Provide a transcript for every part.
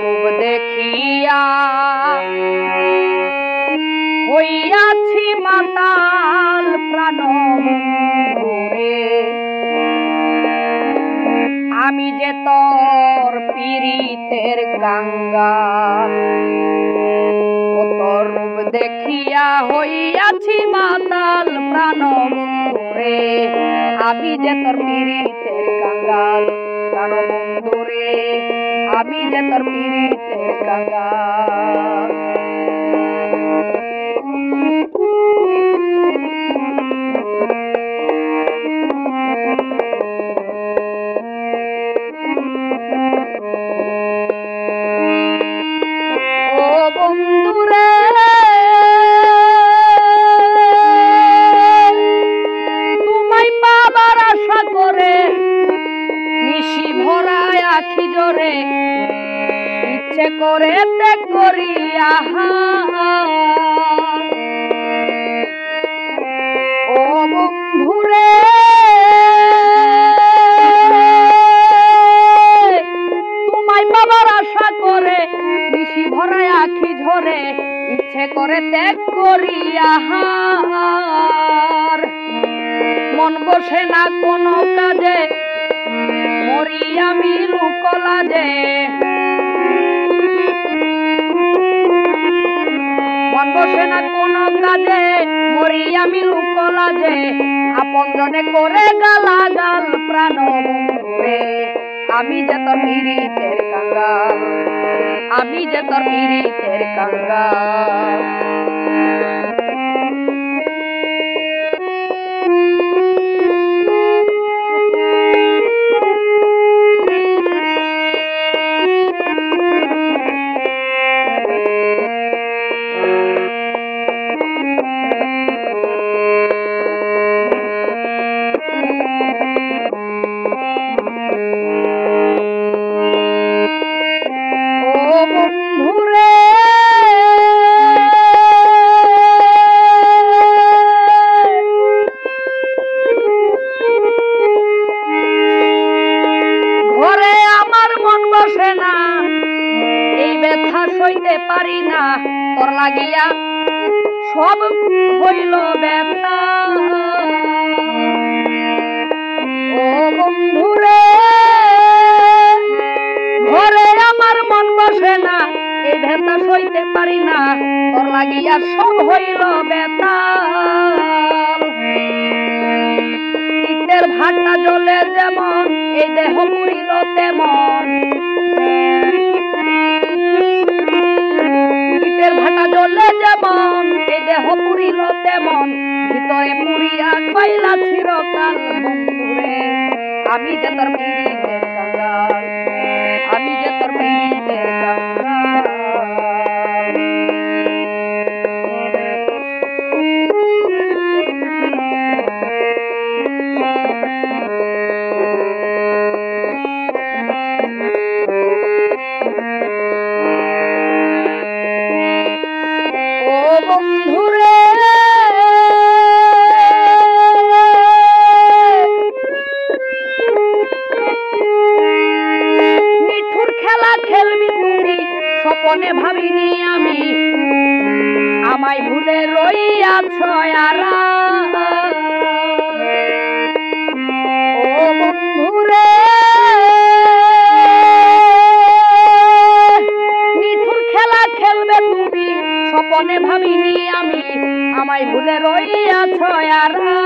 রূপ দেখিয়া হইয়াছি মাতাল প্রাণ বন্ধুরে, আমি যে তোর পীড়িতের কাঙ্গাল। তোর রূপ দেখিয়া হইয়াছি মাতাল প্রাণ বন্ধুরে, আমি যে তোর পীড়িতের কাঙ্গাল। প্রাণ বন্ধুরে, আমি যে তোর পীড়িতের কাঙ্গাল। ও বন্ধুরে, তোমায় পাবার আশা করে নিশি ভরায় আখি জোরে, ইচ্ছে করে ত্যাগ করিয়া। ও বন্ধুরে, তোমায় পাবার আশা করে নিশি ভরায় আখি ঝরে, ইচ্ছে করে ত্যাগ করিয়া। মন বসে না কোনো কাজে, মরি আমি লুকলাজে। মন বসে না কোনো কাজে, মরি আমি লুকলাজে। আপন জনে করে গালাগাল প্রাণ বন্ধুরে, আমি যে তোর পীড়িতের কাঙ্গাল। আমি যে তোর পীড়িতের কাঙ্গাল। বন্ধুরে, ঘরে আমার মন বসে না, এই ব্যথা সইতে পারি না। তোর লাগিয়া সব হইল ব্যথা। ও বন্ধুরে, ঘরে আমার মন বসে না, এই ব্যথা সইতে পারি না। তোর লাগিয়া সব হইল ব্যথা। ইটের ভাটা জ্বলে যেমন, এই দেহ পুরিল তেমন। ইটের ভাটা জ্বলে যেমন, এই দেহ পুরিল তেমন। ভিতরে পুরিয়া পাইলা চিরকাল বন্ধুরে, আমি যে তোর পীড়িতের কাঙ্গাল। আমি যে তোর পীড়িতের কাঙ্গাল। ও বন্ধুরে, নিঠুর খেলা খেলবি তুমি, স্বপনে ভাবিনি আমি। আমায় ভুলে রইয়াছ আরা। ও বন্ধুরে, নিঠুর খেলা খেলবে তুমি, স্বপনে ভাবিনি আমি। আমায় ভুলে রইয়াছ আরা।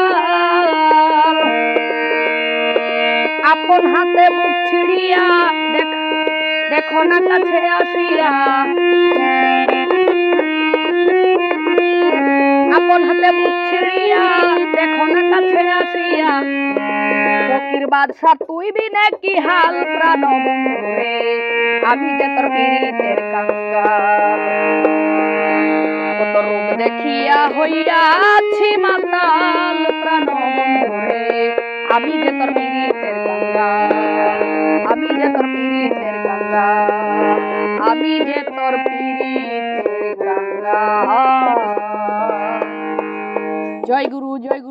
আপন হাতে মুখ ছিড়িয়া দেখো না কাছে আসিয়া। আপন হাতে মুখ ছিড়িয়া দেখো না কাছে আসিয়া। ফকির বাদশা তুই বিনে কি হাল প্রাণ বন্ধুরে, আমি যে তোর পীড়িতের কাঙ্গাল। কত রূপ দেখিয়া হইয়াছি মাতাল প্রাণ বন্ধুরে, আমি যে তোর পীড়িতের কাঙ্গাল। আমি যে তোর পীড়িতের কাঙ্গাল। আমি যে তোর পীড়িতের কাঙ্গাল। জয় গুরু, জয় গুরু।